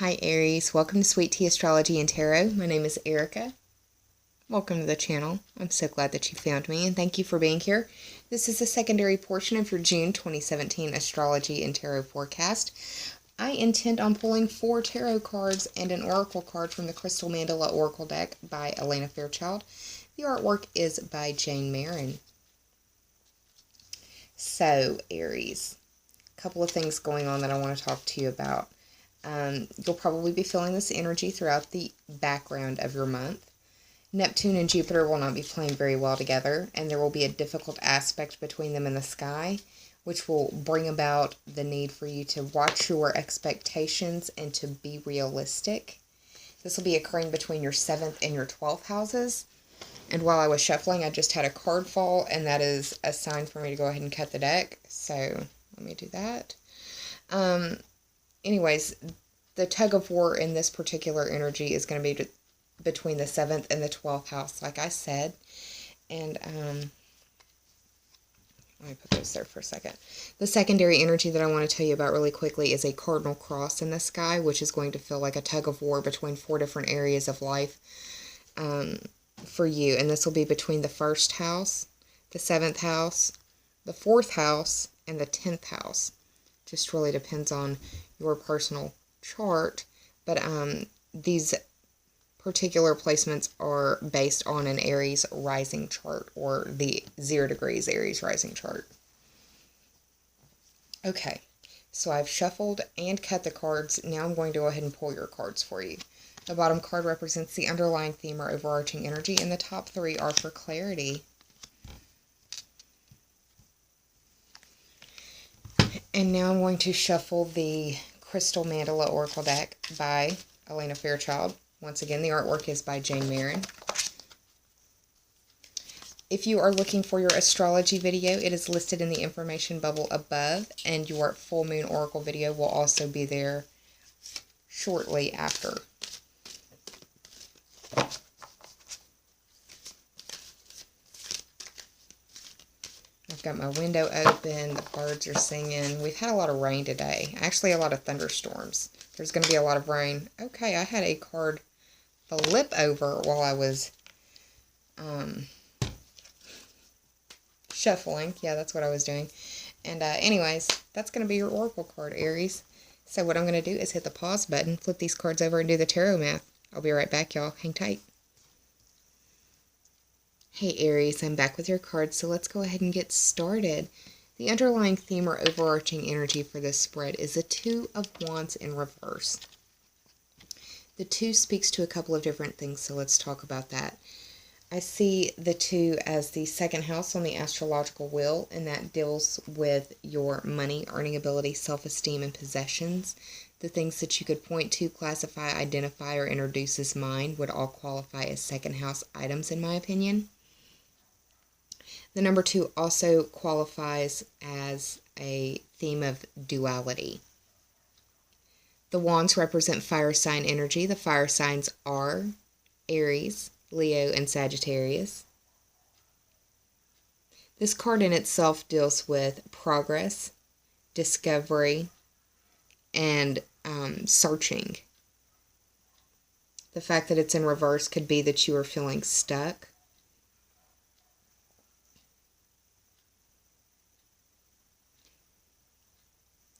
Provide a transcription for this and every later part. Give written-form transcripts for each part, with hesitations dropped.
Hi Aries, welcome to Sweet Tea Astrology and Tarot. My name is Erica. Welcome to the channel. I'm so glad that you found me and thank you for being here. This is the secondary portion of your June 2017 Astrology and Tarot forecast. I intend on pulling 4 tarot cards and an oracle card from the Crystal Mandala Oracle deck by Elena Fairchild. The artwork is by Jane Marin. So, Aries, a couple of things going on that I want to talk to you about. You'll probably be feeling this energy throughout the background of your month. Neptune and Jupiter will not be playing very well together, and there will be a difficult aspect between them in the sky, which will bring about the need for you to watch your expectations and to be realistic. This will be occurring between your 7th and your 12th houses. And while I was shuffling, I just had a card fall, and that is a sign for me to go ahead and cut the deck. So, let me do that. Anyways, the tug of war in this particular energy is going to be between the 7th and the 12th house, like I said. And, let me put those there for a second. The secondary energy that I want to tell you about really quickly is a Cardinal Cross in the sky, which is going to feel like a tug of war between 4 different areas of life for you. And this will be between the 1st house, the 7th house, the 4th house, and the 10th house. Just really depends on your personal chart, but these particular placements are based on an Aries rising chart, or the 0 degrees Aries rising chart. Okay, so I've shuffled and cut the cards. Now I'm going to go ahead and pull your cards for you. The bottom card represents the underlying theme or overarching energy, and the top 3 are for clarity. And now I'm going to shuffle the Crystal Mandala Oracle deck by Elena Fairchild. Once again, the artwork is by Jane Marin. If you are looking for your astrology video, it is listed in the information bubble above, and your full moon oracle video will also be there shortly after. I've got my window open, the birds are singing. We've had a lot of rain today. Actually, a lot of thunderstorms. There's going to be a lot of rain. Okay, I had a card flip over while I was shuffling. Yeah, that's what I was doing. And anyways, that's going to be your oracle card, Aries. So what I'm going to do is hit the pause button, flip these cards over, and do the tarot math. I'll be right back, y'all. Hang tight. Hey Aries, I'm back with your cards, so let's go ahead and get started. The underlying theme or overarching energy for this spread is the 2 of Wands in reverse. The 2 speaks to a couple of different things, so let's talk about that. I see the 2 as the 2nd house on the astrological wheel, and that deals with your money, earning ability, self-esteem, and possessions. The things that you could point to, classify, identify, or introduce as mine would all qualify as 2nd house items, in my opinion. The number 2 also qualifies as a theme of duality. The wands represent fire sign energy. The fire signs are Aries, Leo, and Sagittarius. This card in itself deals with progress, discovery, and searching. The fact that it's in reverse could be that you are feeling stuck.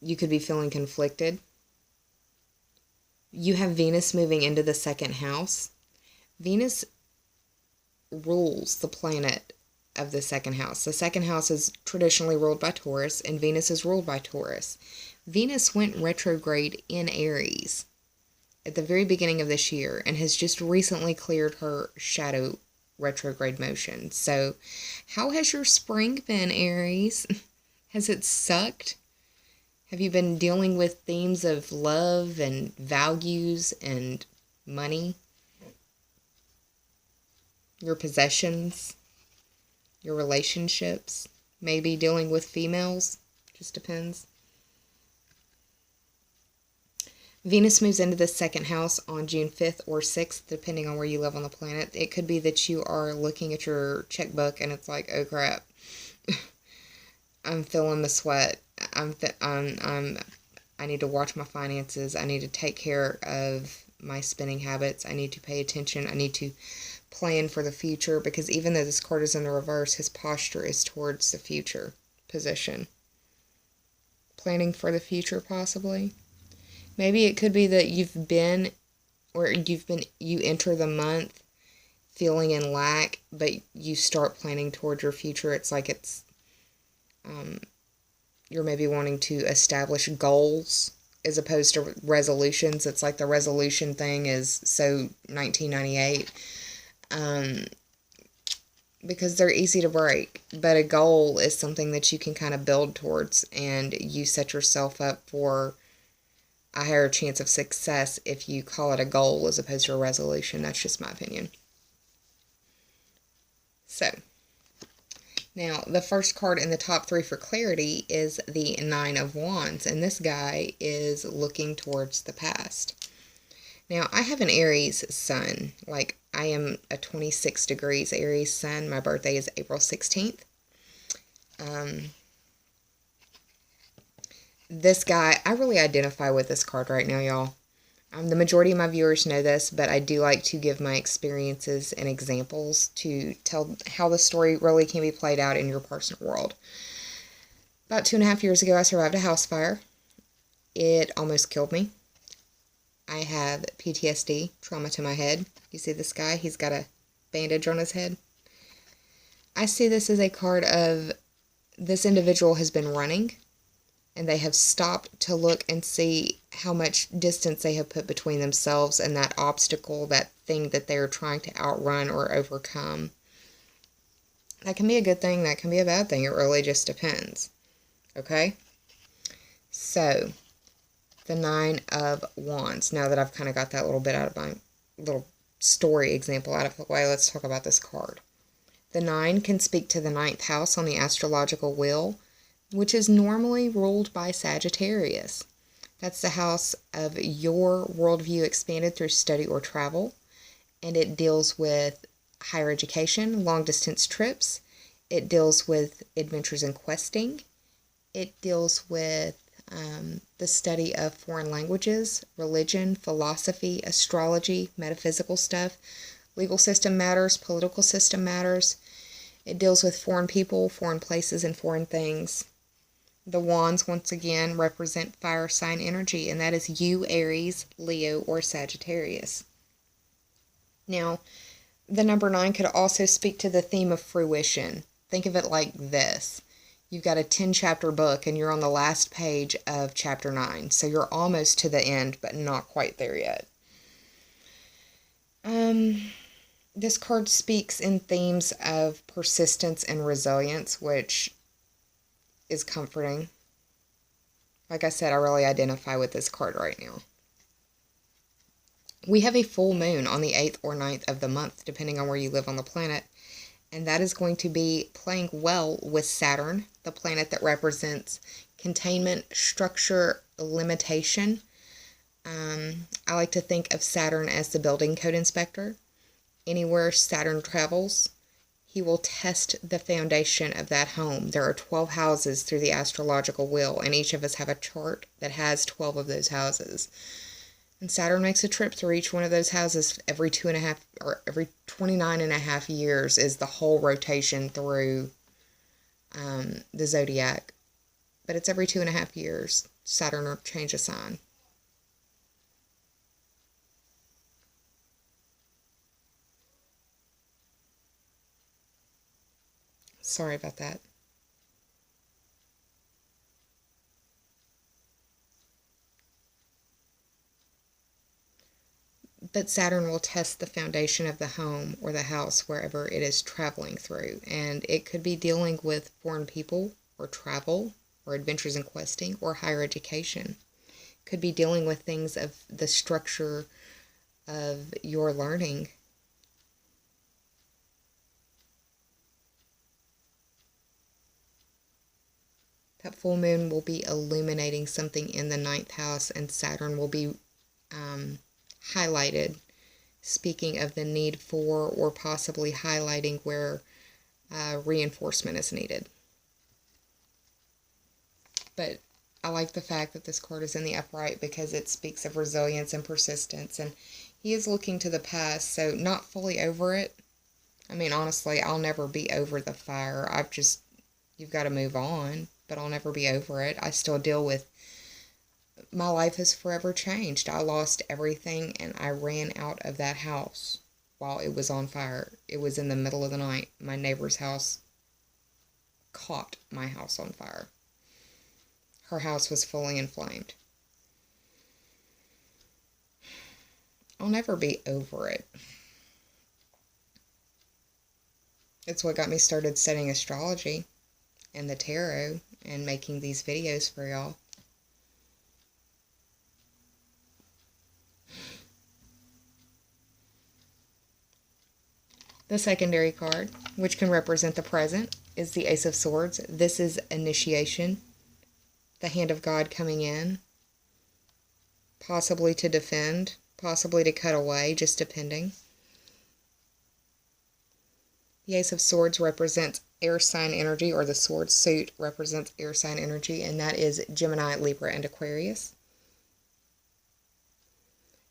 You could be feeling conflicted. You have Venus moving into the 2nd house. Venus rules the planet of the 2nd house. The 2nd house is traditionally ruled by Taurus, and Venus is ruled by Taurus. Venus went retrograde in Aries at the very beginning of this year and has just recently cleared her shadow retrograde motion. So, how has your spring been, Aries? Has it sucked? Have you been dealing with themes of love and values and money? Your possessions? Your relationships? Maybe dealing with females? Just depends. Venus moves into the 2nd house on June 5th or 6th, depending on where you live on the planet. It could be that you are looking at your checkbook and it's like, oh crap, I'm feeling the sweat. I'm I need to watch my finances. I need to take care of my spending habits. I need to pay attention. I need to plan for the future, because even though this card is in the reverse, his posture is towards the future position. Planning for the future, possibly. Maybe it could be that you enter the month feeling in lack, but you start planning towards your future. It's like you're maybe wanting to establish goals as opposed to resolutions. It's like the resolution thing is so 1998. Because they're easy to break, but a goal is something that you can kind of build towards, and you set yourself up for a higher chance of success if you call it a goal as opposed to a resolution. That's just my opinion. So, now the first card in the top 3 for clarity is the Nine of Wands, and this guy is looking towards the past. Now, I have an Aries sun. Like, I am a 26 degrees Aries sun. My birthday is April 16th. This guy, I really identify with this card right now, y'all. The majority of my viewers know this, but I do like to give my experiences and examples to tell how the story really can be played out in your personal world. About 2.5 years ago, I survived a house fire. It almost killed me. I have PTSD, trauma to my head. You see this guy? He's got a bandage on his head. I see this as a card of this individual has been running, and they have stopped to look and see how much distance they have put between themselves and that obstacle, that thing that they're trying to outrun or overcome. That can be a good thing, that can be a bad thing. It really just depends. Okay? So, the Nine of Wands. Now that I've kind of got that little bit out of my little story example out of the way, let's talk about this card. The 9 can speak to the 9th house on the astrological wheel, which is normally ruled by Sagittarius. That's the house of your worldview expanded through study or travel, and it deals with higher education, long-distance trips. It deals with adventures and questing. It deals with the study of foreign languages, religion, philosophy, astrology, metaphysical stuff, legal system matters, political system matters. It deals with foreign people, foreign places, and foreign things. The wands, once again, represent fire sign energy, and that is you, Aries, Leo, or Sagittarius. Now, the number 9 could also speak to the theme of fruition. Think of it like this. You've got a 10-chapter book, and you're on the last page of chapter 9. So you're almost to the end, but not quite there yet. This card speaks in themes of persistence and resilience, which is comforting. Like I said, I really identify with this card right now. We have a full moon on the 8th or 9th of the month, depending on where you live on the planet. And that is going to be playing well with Saturn, the planet that represents containment, structure, limitation. I like to think of Saturn as the building code inspector. Anywhere Saturn travels, he will test the foundation of that home. There are 12 houses through the astrological wheel, and each of us have a chart that has 12 of those houses. And Saturn makes a trip through each one of those houses every 2.5 or every 29.5 years is the whole rotation through the zodiac. But it's every 2.5 years. Saturn will change a sign. Sorry about that. But Saturn will test the foundation of the home or the house wherever it is traveling through. And it could be dealing with foreign people or travel or adventures and questing or higher education. Could be dealing with things of the structure of your learning. That full moon will be illuminating something in the 9th house, and Saturn will be highlighted, speaking of the need for or possibly highlighting where reinforcement is needed. But I like the fact that this card is in the upright because it speaks of resilience and persistence, and he is looking to the past, so not fully over it. I mean, honestly, I'll never be over the fire. You've got to move on, but I'll never be over it. I still deal with, my life has forever changed. I lost everything, and I ran out of that house while it was on fire. It was in the middle of the night. My neighbor's house caught my house on fire. Her house was fully inflamed. I'll never be over it. It's what got me started studying astrology and the tarot and making these videos for y'all. The secondary card, which can represent the present, is the Ace of Swords. This is initiation. The hand of God coming in, possibly to defend, possibly to cut away, just depending. The Ace of Swords represents air sign energy, or the sword suit represents air sign energy, and that is Gemini, Libra, and Aquarius.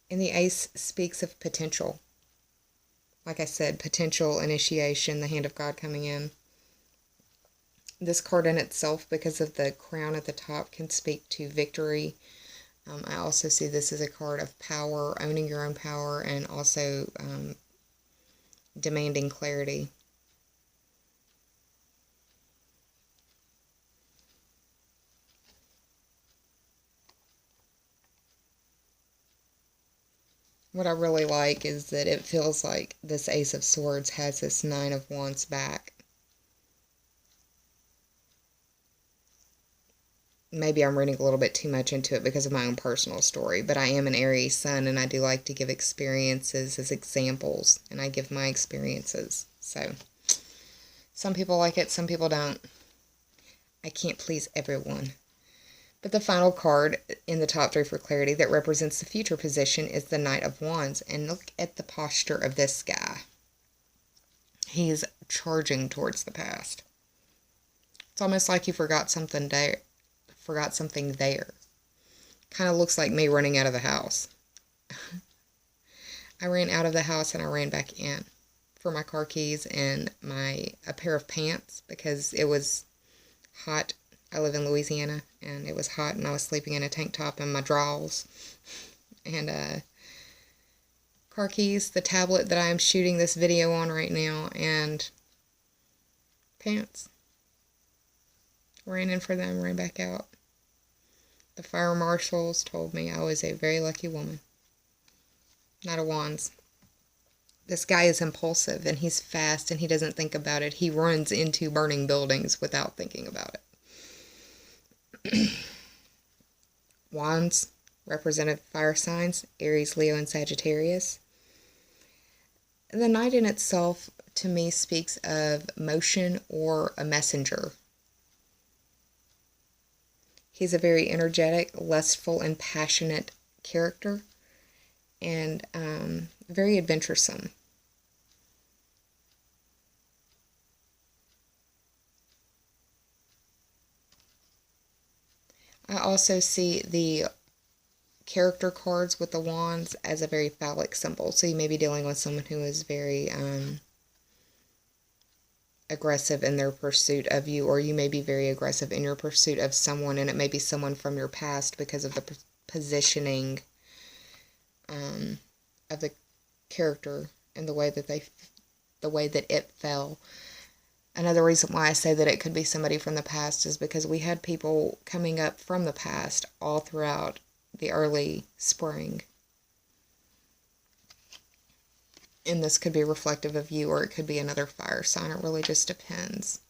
And the Ace speaks of potential. Like I said, potential, initiation, the hand of God coming in. This card in itself, because of the crown at the top, can speak to victory. I also see this as a card of power, owning your own power, and also demanding clarity. What I really like is that it feels like this Ace of Swords has this Nine of Wands back. Maybe I'm reading a little bit too much into it because of my own personal story, but I am an Aries sun, and I do like to give experiences as examples, and I give my experiences. So, some people like it, some people don't. I can't please everyone. But the final card in the top three for clarity that represents the future position is the Knight of Wands, and look at the posture of this guy. He's charging towards the past. It's almost like he forgot something there. Kind of looks like me running out of the house. I ran out of the house and I ran back in for my car keys and a pair of pants because it was hot. I live in Louisiana, and it was hot, and I was sleeping in a tank top and my drawers. And car keys, the tablet that I am shooting this video on right now, and pants. Ran in for them, ran back out. The fire marshals told me I was a very lucky woman. Knight of Wands. This guy is impulsive, and he's fast, and he doesn't think about it. He runs into burning buildings without thinking about it. Wands represented fire signs, Aries, Leo, and Sagittarius. The knight in itself, to me, speaks of motion or a messenger. He's a very energetic, lustful, and passionate character, and very adventuresome. I also see the character cards with the wands as a very phallic symbol. So you may be dealing with someone who is very aggressive in their pursuit of you, or you may be very aggressive in your pursuit of someone, and it may be someone from your past because of the positioning of the character and the way that it fell. Another reason why I say that it could be somebody from the past is because we had people coming up from the past all throughout the early spring. And this could be reflective of you, or it could be another fire sign. It really just depends.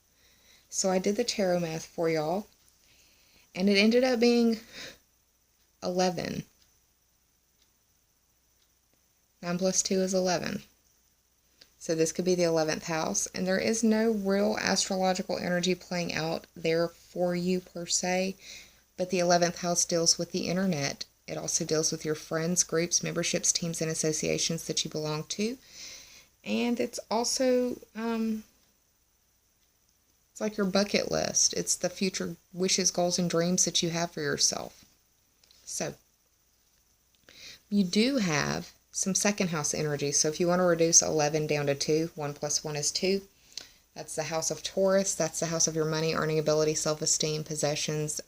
So I did the tarot math for y'all, and it ended up being 11. 9 plus 2 is 11. So this could be the 11th house, and there is no real astrological energy playing out there for you per se, but the 11th house deals with the internet. It also deals with your friends, groups, memberships, teams, and associations that you belong to. And it's also It's like your bucket list. It's the future wishes, goals, and dreams that you have for yourself. So, you do have some second house energy. So if you want to reduce 11 down to 2, 1 plus 1 is 2. That's the house of Taurus. That's the house of your money, earning ability, self-esteem, possessions,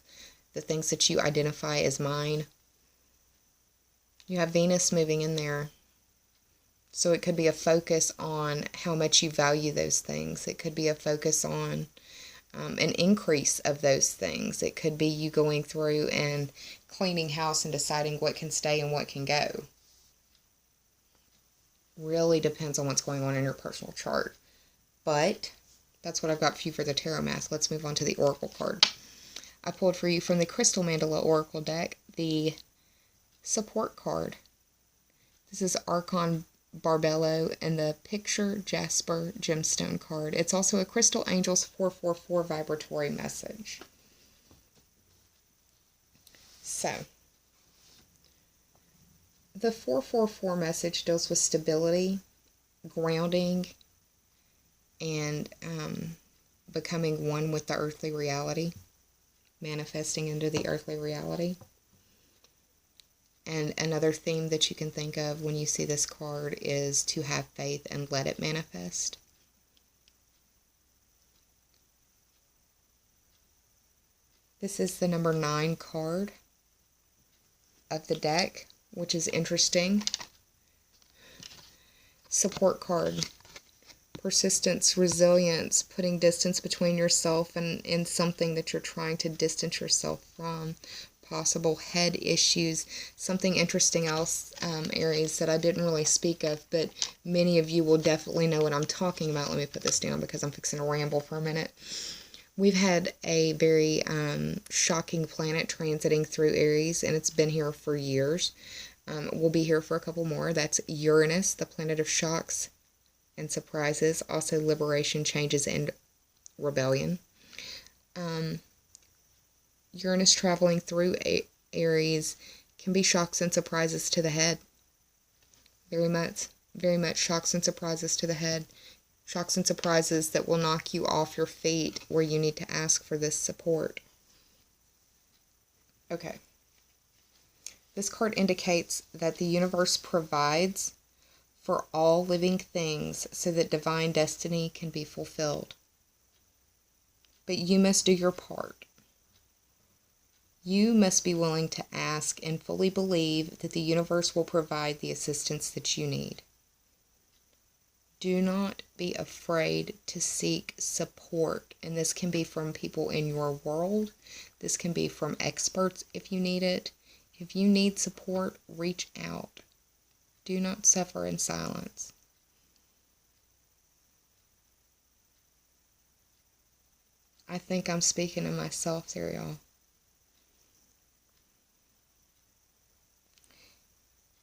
the things that you identify as mine. You have Venus moving in there. So it could be a focus on how much you value those things. It could be a focus on an increase of those things. It could be you going through and cleaning house and deciding what can stay and what can go. Really depends on what's going on in your personal chart. But that's what I've got for you for the tarot mask. Let's move on to the oracle card. I pulled for you from the Crystal Mandala Oracle deck the support card. This is Archon Barbello and the Picture Jasper Gemstone card. It's also a Crystal Angels 444 vibratory message. So, the 444 message deals with stability, grounding, and becoming one with the earthly reality, manifesting into the earthly reality. And another theme that you can think of when you see this card is to have faith and let it manifest. This is the number 9 card of the deck, which is interesting. Support card. Persistence, resilience, putting distance between yourself and something that you're trying to distance yourself from. Possible head issues. Something interesting else, Aries, that I didn't really speak of, but many of you will definitely know what I'm talking about. Let me put this down because I'm fixing to ramble for a minute. We've had a very shocking planet transiting through Aries, and it's been here for years. We'll be here for a couple more. That's Uranus, the planet of shocks and surprises, also liberation, changes, and rebellion. Uranus traveling through Aries can be shocks and surprises to the head. Very much shocks and surprises to the head. Shocks and surprises that will knock you off your feet where you need to ask for this support. Okay. This card indicates that the universe provides for all living things so that divine destiny can be fulfilled. But you must do your part. You must be willing to ask and fully believe that the universe will provide the assistance that you need. Do not be afraid to seek support, and this can be from people in your world. This can be from experts if you need it. If you need support, reach out. Do not suffer in silence. I think I'm speaking to myself there, y'all.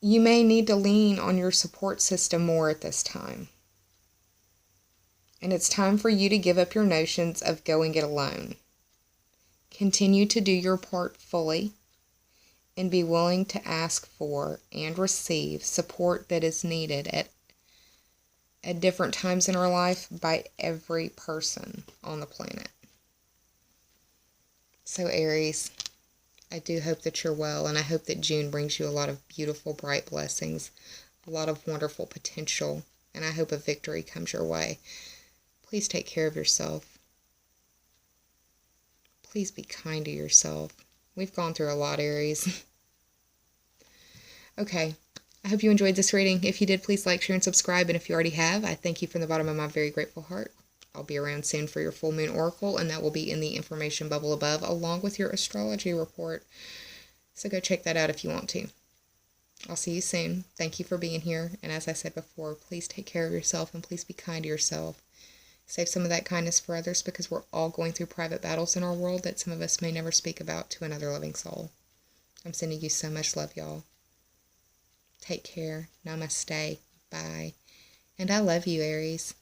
You may need to lean on your support system more at this time. And it's time for you to give up your notions of going it alone. Continue to do your part fully and be willing to ask for and receive support that is needed at different times in our life by every person on the planet. So Aries, I do hope that you're well, and I hope that June brings you a lot of beautiful, bright blessings, a lot of wonderful potential, and I hope a victory comes your way. Please take care of yourself. Please be kind to yourself. We've gone through a lot, Aries. Okay, I hope you enjoyed this reading. If you did, please like, share, and subscribe, and if you already have, I thank you from the bottom of my very grateful heart. I'll be around soon for your full moon oracle, and that will be in the information bubble above, along with your astrology report. So go check that out if you want to. I'll see you soon. Thank you for being here, and as I said before, please take care of yourself, and please be kind to yourself. Save some of that kindness for others, because we're all going through private battles in our world that some of us may never speak about to another living soul. I'm sending you so much love, y'all. Take care. Namaste. Bye. And I love you, Aries.